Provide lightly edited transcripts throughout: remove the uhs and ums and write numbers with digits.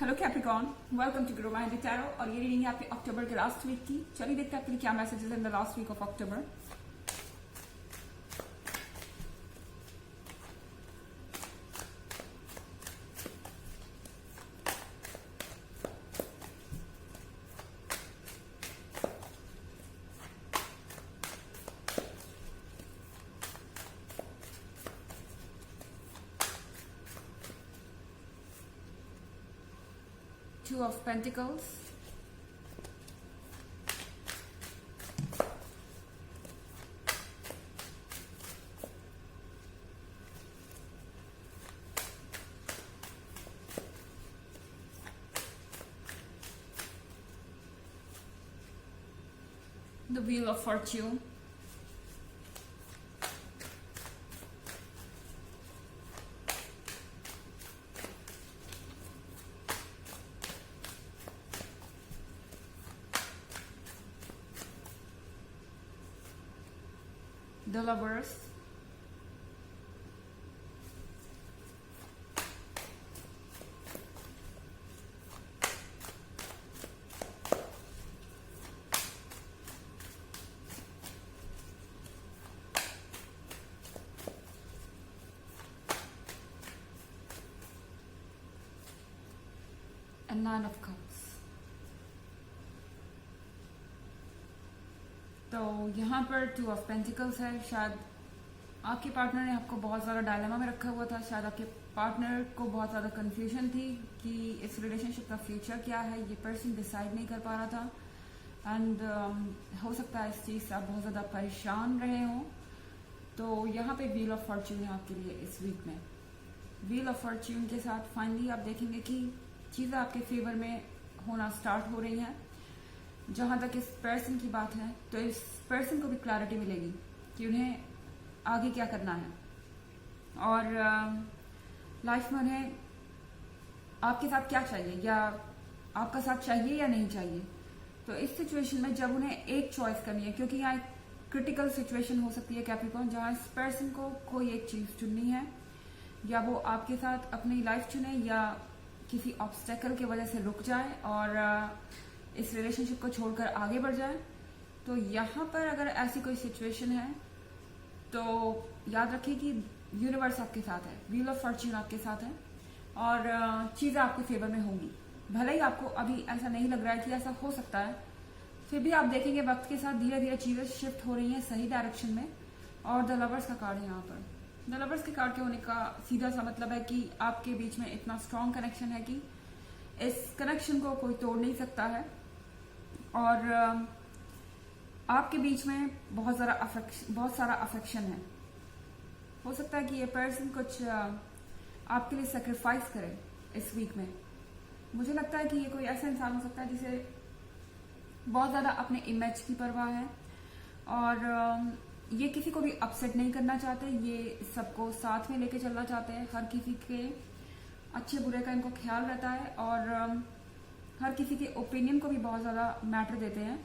Hello Capricorn, welcome to grow mind tarot. और ये reading है आपके अक्टूबर के लास्ट वीक की। चलिए देखते हैं आपके लिए क्या messages in the last week of October. Two of Pentacles, the Wheel of Fortune, the Lovers, and Nine of Cups। तो यहाँ पर टू ऑफ पेंटिकल्स है। शायद आपके पार्टनर ने आपको बहुत ज़्यादा डायलेमा में रखा हुआ था। शायद आपके पार्टनर को बहुत ज़्यादा कंफ्यूजन थी कि इस रिलेशनशिप का फ्यूचर क्या है। ये पर्सन डिसाइड नहीं कर पा रहा था एंड हो सकता है इस चीज़ से आप बहुत ज़्यादा परेशान रहे हों। तो यहाँ पे व्हील ऑफ फॉर्च्यून है आपके लिए इस वीक में। व्हील ऑफ फॉर्च्यून के साथ फाइनली आप देखेंगे कि चीज़ें आपके फेवर में होना स्टार्ट हो रही हैं। जहाँ तक इस पर्सन की बात है तो इस पर्सन को भी क्लैरिटी मिलेगी कि उन्हें आगे क्या करना है और लाइफ में उन्हें आपके साथ क्या चाहिए या आपका साथ चाहिए या नहीं चाहिए। तो इस सिचुएशन में जब उन्हें एक चॉइस करनी है, क्योंकि यहाँ एक क्रिटिकल सिचुएशन हो सकती है कैप्रिकॉर्न, जहाँ इस पर्सन को कोई एक चीज़ चुननी है, या वो आपके साथ अपनी लाइफ चुने या किसी ऑब्स्टेकल की वजह से रुक जाए और इस रिलेशनशिप को छोड़कर आगे बढ़ जाए। तो यहाँ पर अगर ऐसी कोई सिचुएशन है तो याद रखिए कि यूनिवर्स आपके साथ है, व्हील ऑफ फॉर्च्यून आपके साथ है और चीज़ें आपके फेवर में होंगी। भले ही आपको अभी ऐसा नहीं लग रहा है कि ऐसा हो सकता है, फिर भी आप देखेंगे वक्त के साथ धीरे धीरे चीज़ें शिफ्ट हो रही हैं सही डायरेक्शन में। और द लवर्स का कार्ड है यहाँ पर। द लवर्स के कार्ड के होने का सीधा सा मतलब है कि आपके बीच में इतना स्ट्रॉन्ग कनेक्शन है कि इस कनेक्शन को कोई तोड़ नहीं सकता है और आपके बीच में बहुत सारा अफेक्शन है। हो सकता है कि ये पर्सन कुछ आपके लिए सेक्रीफाइस करे इस वीक में। मुझे लगता है कि ये कोई ऐसा इंसान हो सकता है जिसे बहुत ज़्यादा अपने इमेज की परवाह है और ये किसी को भी अपसेट नहीं करना चाहते। ये सबको साथ में लेके चलना चाहते हैं। हर किसी के अच्छे बुरे का इनको ख्याल रहता है और हर किसी के ओपिनियन को भी बहुत ज़्यादा मैटर देते हैं।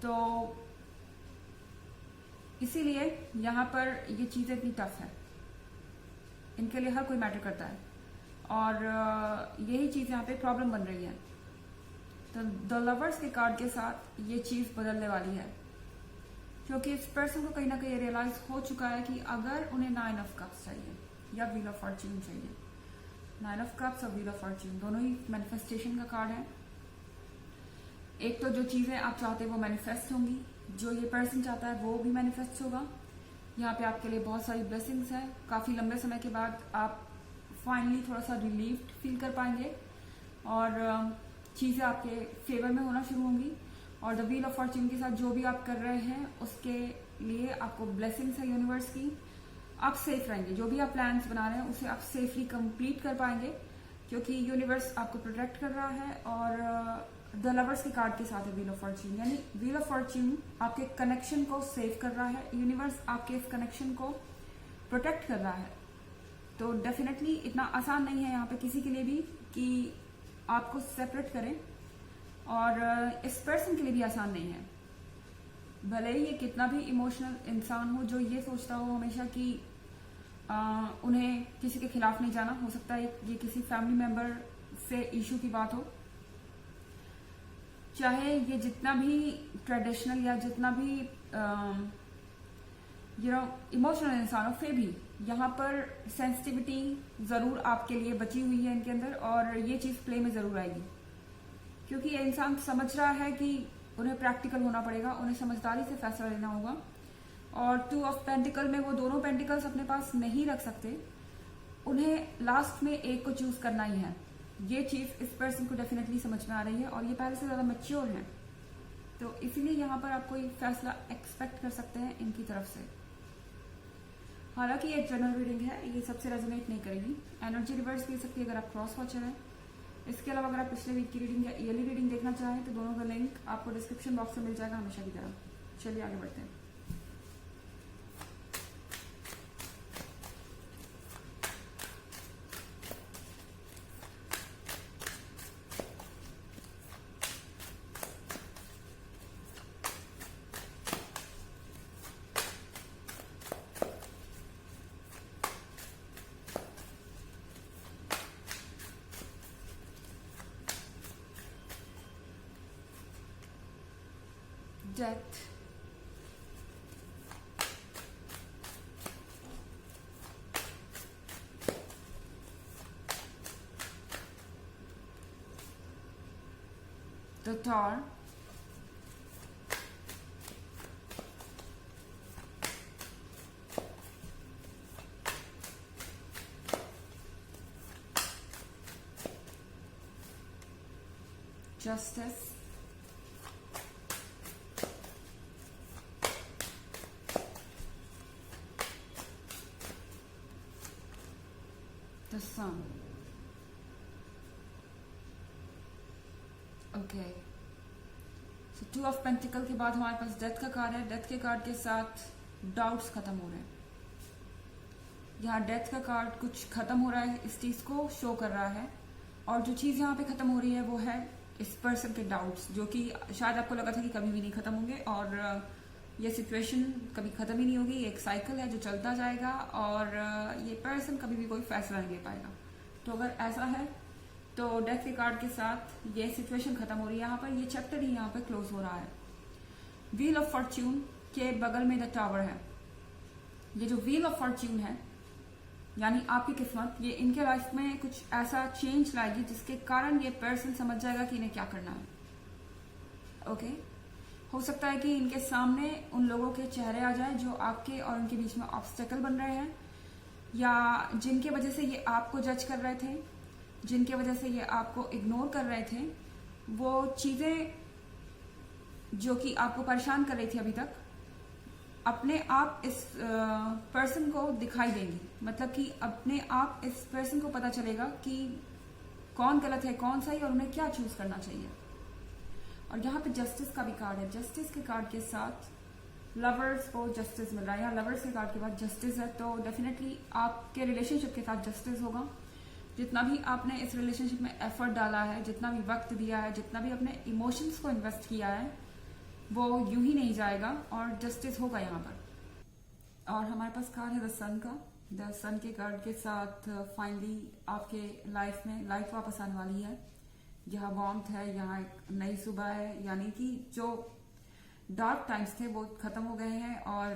तो इसीलिए यहाँ पर ये चीज़ें इतनी टफ है। इनके लिए हर कोई मैटर करता है और यही चीज़ यहाँ पे प्रॉब्लम बन रही है। तो द लवर्स के कार्ड के साथ ये चीज़ बदलने वाली है, क्योंकि इस पर्सन को कहीं ना कहीं रियलाइज हो चुका है कि अगर उन्हें नाइन ऑफ कप्स चाहिए या व्हील ऑफ फॉर्च्यून चाहिए, नाइन ऑफ कप्स और व्हील ऑफ फॉर्च्यून दोनों ही मैनिफेस्टेशन का कार्ड है। एक तो जो चीज़ें आप चाहते हैं वो मैनिफेस्ट होंगी, जो ये पर्सन चाहता है वो भी मैनिफेस्ट होगा। यहाँ पे आपके लिए बहुत सारी ब्लेसिंग्स हैं। काफ़ी लंबे समय के बाद आप फाइनली थोड़ा सा रिलीव्ड फील कर पाएंगे और चीज़ें आपके फेवर में होना शुरू होंगी। और द व्हील ऑफ फॉर्च्यून के साथ जो भी आप कर रहे हैं उसके लिए आपको ब्लेसिंग्स है यूनिवर्स की। आप सेफ रहेंगे, जो भी आप प्लान्स बना रहे हैं उसे आप सेफली कंप्लीट कर पाएंगे, क्योंकि यूनिवर्स आपको प्रोटेक्ट कर रहा है। और द लवर्स के कार्ड के साथ है व्हील ऑफ फॉर्च्यून, यानी व्हील ऑफ फॉर्च्यून आपके कनेक्शन को सेव कर रहा है। यूनिवर्स आपके इस कनेक्शन को प्रोटेक्ट कर रहा है। तो डेफिनेटली इतना आसान नहीं है यहाँ पे किसी के लिए भी कि आपको सेपरेट करें और इस पर्सन के लिए भी आसान नहीं है। भले ही ये कितना भी इमोशनल इंसान हो जो ये सोचता हो हमेशा कि उन्हें किसी के खिलाफ नहीं जाना। हो सकता है ये किसी फैमिली मेंबर से इशू की बात हो, चाहे ये जितना भी ट्रेडिशनल या जितना भी इमोशनल इंसान हो, फिर भी यहाँ पर सेंसिटिविटी जरूर आपके लिए बची हुई है इनके अंदर, और ये चीज प्ले में जरूर आएगी, क्योंकि ये इंसान समझ रहा है कि उन्हें प्रैक्टिकल होना पड़ेगा, उन्हें समझदारी से फैसला लेना होगा। और 2 ऑफ पेंटिकल में वो दोनों पेंटिकल्स अपने पास नहीं रख सकते, उन्हें लास्ट में एक को चूज करना ही है। ये चीज इस पर्सन को डेफिनेटली समझ में आ रही है, और ये पहले से ज्यादा मैच्योर है, तो इसीलिए यहाँ पर आप कोई फैसला एक्सपेक्ट कर सकते हैं इनकी तरफ से। हालांकि ये जनरल रीडिंग है, ये सबसे रेजोनेट नहीं करेगी, एनर्जी रिवर्स भी हो सकती है अगर आप क्रॉस वॉचर हैं। इसके अलावा अगर आप पिछले वीक की रीडिंग या ईयरली रीडिंग देखना चाहें तो दोनों का लिंक आपको डिस्क्रिप्शन बॉक्स में मिल जाएगा हमेशा की तरह। चलिए आगे बढ़ते हैं। Death, the Tower, Justice, the Sun. Okay, so 2 of pentacle के बाद हमारे पास डेथ का कार्ड है। डेथ के कार्ड के साथ डाउट्स खत्म हो रहे हैं। यहाँ डेथ का कार्ड कुछ खत्म हो रहा है, इस चीज को शो कर रहा है, और जो चीज यहाँ पे खत्म हो रही है वो है इस पर्सन के डाउट्स, जो कि शायद आपको लगा था कि कभी भी नहीं खत्म होंगे, और ये सिचुएशन कभी खत्म ही नहीं होगी। एक साइकिल है जो चलता जाएगा, और ये पर्सन कभी भी कोई फैसला नहीं ले पाएगा। तो अगर ऐसा है तो डेथ के कार्ड के साथ ये सिचुएशन खत्म हो रही है। यहाँ पर ये चैप्टर ही यहाँ पे क्लोज हो रहा है। व्हील ऑफ फॉर्च्यून के बगल में द टावर है। ये जो व्हील ऑफ फॉर्च्यून है यानी आपकी किस्मत, ये इनके लाइफ में कुछ ऐसा चेंज लाएगी जिसके कारण ये पर्सन समझ जाएगा कि इन्हें क्या करना है। ओके, हो सकता है कि इनके सामने उन लोगों के चेहरे आ जाए जो आपके और उनके बीच में ऑब्स्टेकल बन रहे हैं, या जिनके वजह से ये आपको जज कर रहे थे, जिनके वजह से ये आपको इग्नोर कर रहे थे। वो चीजें जो कि आपको परेशान कर रही थी अभी तक, अपने आप इस पर्सन को दिखाई देंगी। मतलब कि अपने आप इस पर्सन को पता चलेगा कि कौन गलत है कौन सही, और उन्हें क्या चूज करना चाहिए। और यहाँ पे जस्टिस का भी कार्ड है। जस्टिस के कार्ड के साथ लवर्स को जस्टिस मिल रहा है। यहाँ लवर्स के कार्ड के बाद जस्टिस है, तो डेफिनेटली आपके रिलेशनशिप के साथ जस्टिस होगा। जितना भी आपने इस रिलेशनशिप में एफर्ट डाला है, जितना भी वक्त दिया है, जितना भी अपने इमोशंस को इन्वेस्ट किया है, वो यूं ही नहीं जाएगा, और जस्टिस होगा यहाँ पर। और हमारे पास कार्ड है द सन का। द सन के कार्ड के साथ फाइनली आपके लाइफ में लाइफ वापस आने वाली है। यहाँ वार्मथ है, यहाँ एक नई सुबह है, यानी कि जो डार्क टाइम्स थे वो खत्म हो गए हैं, और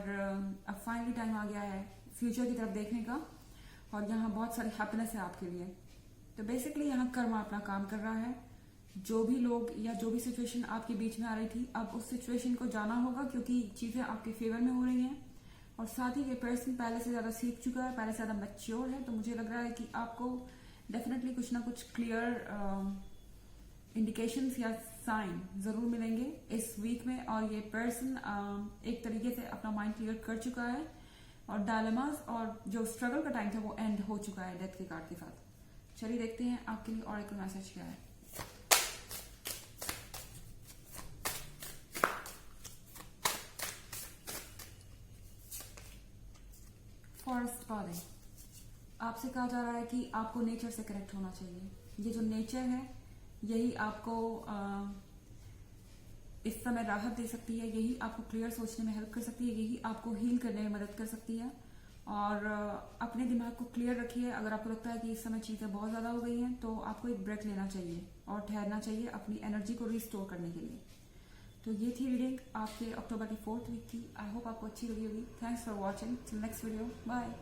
अब फाइनली टाइम आ गया है फ्यूचर की तरफ देखने का, और यहाँ बहुत सारी हैप्पीनेस है आपके लिए। तो बेसिकली यहाँ कर्मा अपना काम कर रहा है। जो भी लोग या जो भी सिचुएशन आपके बीच में आ रही थी, अब उस सिचुएशन को जाना होगा, क्योंकि चीजें आपके फेवर में हो रही हैं, और साथ ही ये पर्सन पहले से ज्यादा सीख चुका है, पहले से ज्यादा मैच्योर है। तो मुझे लग रहा है कि आपको डेफिनेटली कुछ ना कुछ क्लियर इंडिकेशंस या साइन जरूर मिलेंगे इस वीक में। और ये पर्सन एक तरीके से अपना माइंड क्लियर कर चुका है, और डायलेमास और जो स्ट्रगल का टाइम था वो एंड हो चुका है डेथ के कार्ड के साथ। चलिए देखते हैं आपके लिए और एक मैसेज क्या है। फॉरेस्ट बारे आपसे कहा जा रहा है कि आपको नेचर से कनेक्ट होना चाहिए। ये जो नेचर है यही आपको इस समय राहत दे सकती है, यही आपको क्लियर सोचने में हेल्प कर सकती है, यही आपको हील करने में मदद कर सकती है। और अपने दिमाग को क्लियर रखिए। अगर आपको लगता है कि इस समय चीज़ें बहुत ज़्यादा हो गई हैं तो आपको एक ब्रेक लेना चाहिए और ठहरना चाहिए अपनी एनर्जी को रिस्टोर करने के लिए। तो ये थी रीडिंग आपके अक्टूबर की 4th वीक की। आई होप आपको अच्छी लगी होगी। Thanks for watching. Till next video, bye.